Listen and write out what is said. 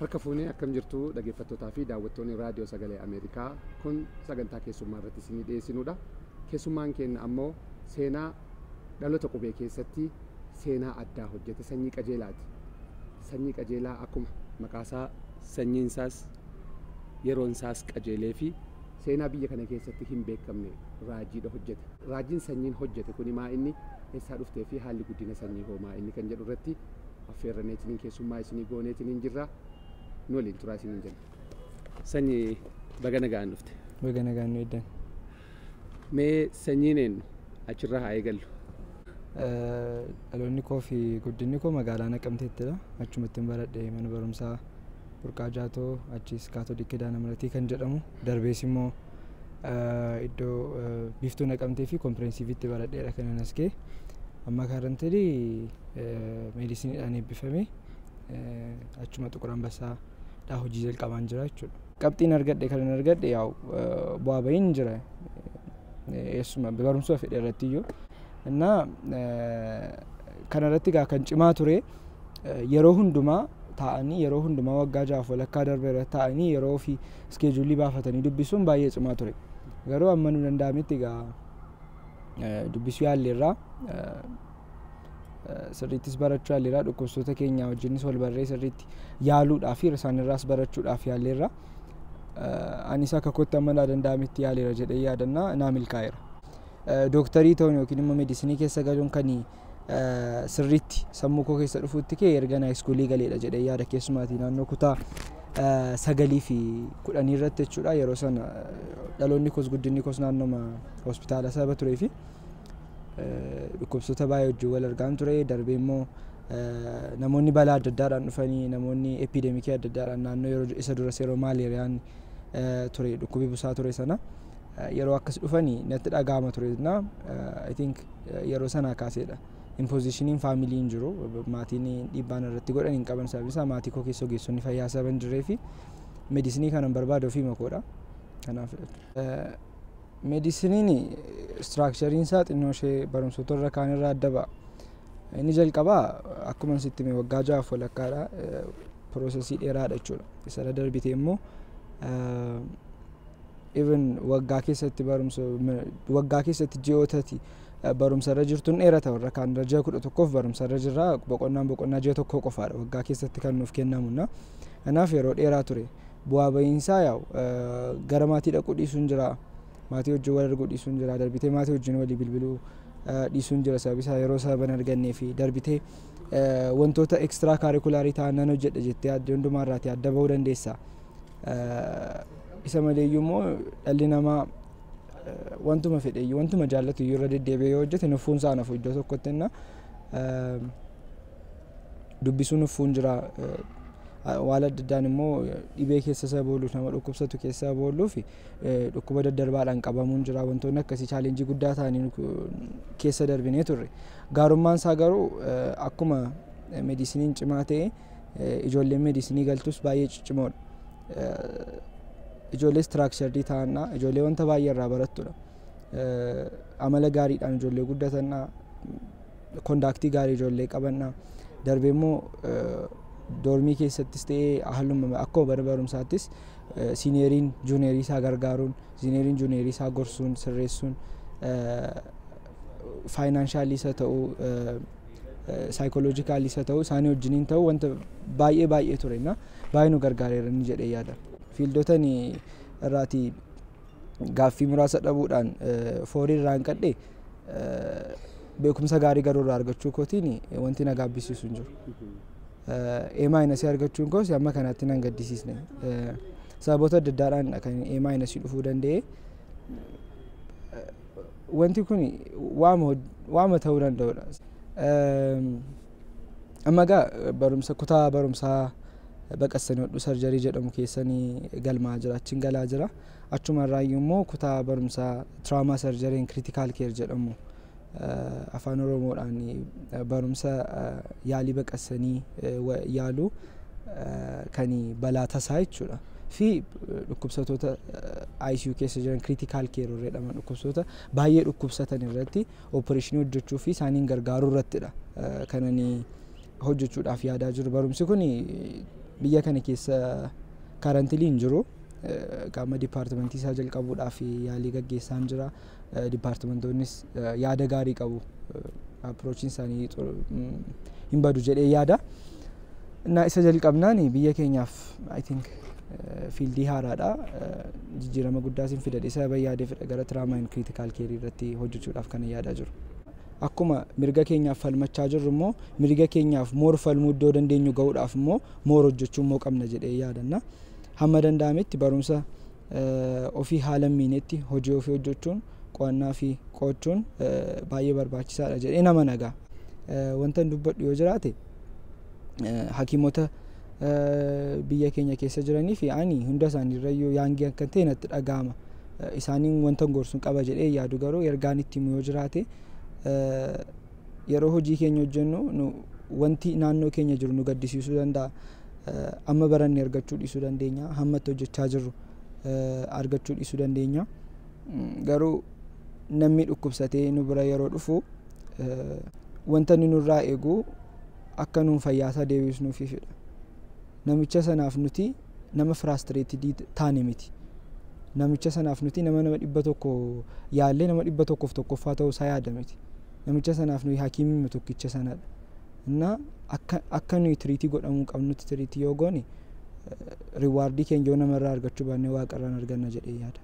Harka fuunee akkam jirtu dhaggeeffattootaa fi daawwattoonni raadiyoo sagalee Ameerikaa kun sagantaa keessummaa irratti isinii dhiyeessinudha. Keessummaan keenya ammoo seenaa dhaloota qubee keessatti seenaa addaa hojjete sanyii qajeelaati. Sanyii qajeelaa akkuma maqaasaa sanyiin isaas yeroon isaas qajeelee fi seenaa biyya kana keessatti hin beekamne raajiidha hojjete. Raajiin sanyiin hojjete kun maa inni eessaa dhuftee fi haalli guddina sanyii hoomaa inni kan jedhu irratti affeerraneetiniin keessummaa isinii gooneetiniin jirra. Noliin turaa isiniin jenna. Sanyii baga nagaan dhufte. Baga nagaan nu eeddan. Mee sanyiin eenyu achirraa haa eegallu. Dhaloonni koo fi guddinni koo magaalaa Naqamteettidha. Achumatti baradhee mana barumsaa Burqaa Jaatoo achis Kaatoolikii Daanamaratii kan jedhamu darbees immoo iddoo biiftuu Naqamtee fi kompireensivii baradheedha kan anas ga'e. Amma karanteedii meediisiniidhaan eebbifame achuma Xuqur Ambassaa hojii jalqabaan jira jechuudha. Qabxiin argadhe kan argadhe yaa'u bu'aa bahiin jira. Eessuma barumsa fedhe irratti iyyuu. Innaa kana irratti kan cimaa ture yeroo hundumaa taa'anii yeroo hundumaa waggaa 6 walakkaa darbe irratti taa'anii yeroo fi iskeejuulii baafatanii dubbisuun baay'ee cimaa ture. Garuu amma nu danda'ametti dubbisuu yaalleerraa sirriittis barachuu yaalleerraa dhukkubsattoota keenya wajjinis wal barree sirriitti yaaluudhaaf fi isaanirraas barachuudhaaf yaalleerra. Anis akka kootti amma danda'ametti yaaleera jedhee yaadannaa naa milkaa'eera. Dooktarii ta'uun yookiin immoo meediisinii keessa galuun kan sirriitti sammuu koo keessa dhufuutti kee erga haayiskuulii galeedha jedhee yaada keessumaatii naannoo kutaa 9 fi 10 irratti jechuudha. Yeroo sana dhaloonni koos guddinni koos naannoo hospitaala saba turee fi dhukkubsattoota baay'ee wajjin wal argaan ture. Darbee immoo namoonni balaa adda addaadhaan dhufanii namoonni epideemikii adda addaadhaan naannoo yeroo isa duras yeroo maaleeriyaan ture dhukkubii busaa ture sana yeroo akkas dhufanii natti dhaga'ama ture. I think yeroo sana kaaseedha. Impoozishiniin faamiliin jiru maatiin dhiibbaan irratti godhan hin qaban sababisaa maatii koo keessa ogeessonni fayyaa saban jiree fi meediisinii kanan barbaadu ofii makoodha. Kanaaf meediisiniin istiraakchariin isaa xinnoo ishee barumsoota irra kaan irraa adda ba'a. Inni jalqabaa akkuma sitti mee waggaa 6 walakkaadha. Piroosesii dheeraadha jechuudha. Isa darbitee immoo even waggaa keessatti ji'ootatti barumsa irra jirtuun dheerata warra kaan irra ji'a 11f barumsa irra jirra. Boqonnaa ji'a 1 qofaadha waggaa keessatti kan nuuf kennamudha. Kanaaf yeroo dheeraa ture. Bu'aa bahiinsaa yaa'u gara maatii dhaquu dhiisuun jira. Maatii wajjin wal arguu dhiisuun jira. Darbitee maatii wajjin walii bilbiluu dhiisuun jira sababisaa yeroo sababan argannee fi darbitee wantoota ekstiraa kaarikulaarii ta'an nan hojjedha jettee adda hundumaarraati adda bahuu dandeessa. Isa maleeyyuu immoo dhalli namaa wantuma fedheyyuu wantuma jaallatu iyyuu irra deddeebi'ee yoo hojjete nuffuun isaa nafu iddoo tokkotti inna dubbisuu nuffuun jira. Waan adda addaan immoo dhibee keessa isa booluuf nama dhukkubsatu keessa booluuf dhukkuba daddarbaadhaan qabamuun jira. Wantoonni akkasii chaalenjii guddaa ta'anii keessa darbinee turre. Gaarummaan isaa garuu akkuma meediisiniin cimaa ta'e ijoolleen meediisinii galtus baay'ee ciccimoodha. Ijoollee istiraakcharii ta'annaa ijoollee wanta baay'ee irraa barattudha. Amala gaariidhaan ijoollee guddatannaa kondaaktii gaarii ijoollee qabannaa darbee immoo doormii keessattis ta'ee halluma akkuma bara barumsaattis siiniyeeriin juuneerii isaa gargaaruun siiniyeeriin juuneerii isaa gorsuun sirreessuun faayinaanshaali isa ta'uu saayikooloojikaali isa ta'uu isaanii wajjiniin ta'uu wanta baay'ee turena baay'ee nu gargaareerani jedhee yaada. Fiildotan irraati gaaffii muraasa dhabuudhaan foorii irraa hanqadhe beekumsa gaarii garuu irraa argachuu kootiin wanti na gaabbisiisu hin jiru. A- argachuun koos amma kanatti nan gaddisiisne. Sababoota adda addaadhaan kan A- dhufuu danda'e. Wanti kun waama ta'uu danda'udha. Amma egaa kutaa barumsaa baqassanii hodhuu sarjarii jedhamu keessanii galmaa jira achiin galaa jira. Achuma irraayyuu immoo kutaa barumsaa tiraamaa sarjariin kiriitikaal keer jedhamu afaan Oromoodhaan barumsa yaalii baqassanii yaaluu kan balaa tasaa jechuudha. Fi dhukkubsattoota ICU keessa jiran kiriitikaal keer jedhaman dhukkubsattoota baay'ee dhukkubsatan irratti oopereeshinii hojjechuu fi isaaniin gargaaruu irrattidha kananii hojjechuudhaaf yaadaa jiru. Barumsi kun biyya kana keessa karantiilii hin jiru. Qaama dipaartimentii isaa jalqabuudhaaf yaalii gaggeessaan jira. Dipaartimentoonnis yaada gaarii qabu. Approachiin isaanii hin badu jedhee yaada. Isa jalqabnaan biyya keenyaaf I think fiildii haaraadha. Jijjiirama guddaas hin fidadhe. Isa yaadee fedha gara trauma and critical care irratti hojjechuudhaaf kan yaadaa jiru. Akkuma mirga keenyaaf falmachaa jirru immoo mirga keenyaaf moor falmuu iddoo dandeenyu ga'uudhaaf immoo moor hojjechuu immoo qabna jedhee yaadanna. Hamma danda'ametti barumsa ofii haala miinetti hojii ofii hojjechuun qo'annaa fi qo'achuun baay'ee barbaachisaadha jedhee nama nagaa. Wanta dubbadhu yoo jiraate hakiimota biyya keenya keessa jiranii fi ani hunda isaaniirrayyuu yaangii akka ta'e natti dhaga'ama. Isaaniin wanta gorsuun qaba jedhee yaadu garuu ergaan itti himu yoo jiraate yeroo hojii keenya hojjennu wanti naannoo keenya jiru nu gaddisiisuu danda'a. Amma barannee argachuu dhiisuu dandeenya. Hammatti hojjechaa jirru argachuu dhiisuu dandeenya. Garuu namni dhukkubsatee nu bira yeroo dhufu wanta inni nurraa eegu akka nuun fayyaasaa deebisnuufi fedha. Namicha sanaaf nuti nama frustrated taane miti. Namicha sanaaf nuti nama 100 yaallee nama 101ffaa ta'uu isaa yaada miti. Namicha sanaaf nuyi hakiimii tokkicha sanadha. Na akka nuyi tiriitii godhamuu qabnutti tiriitii yoo goone riwaardii keenya yoo namarraa argachuu baannee waaqarraan arganna jedhee yaada.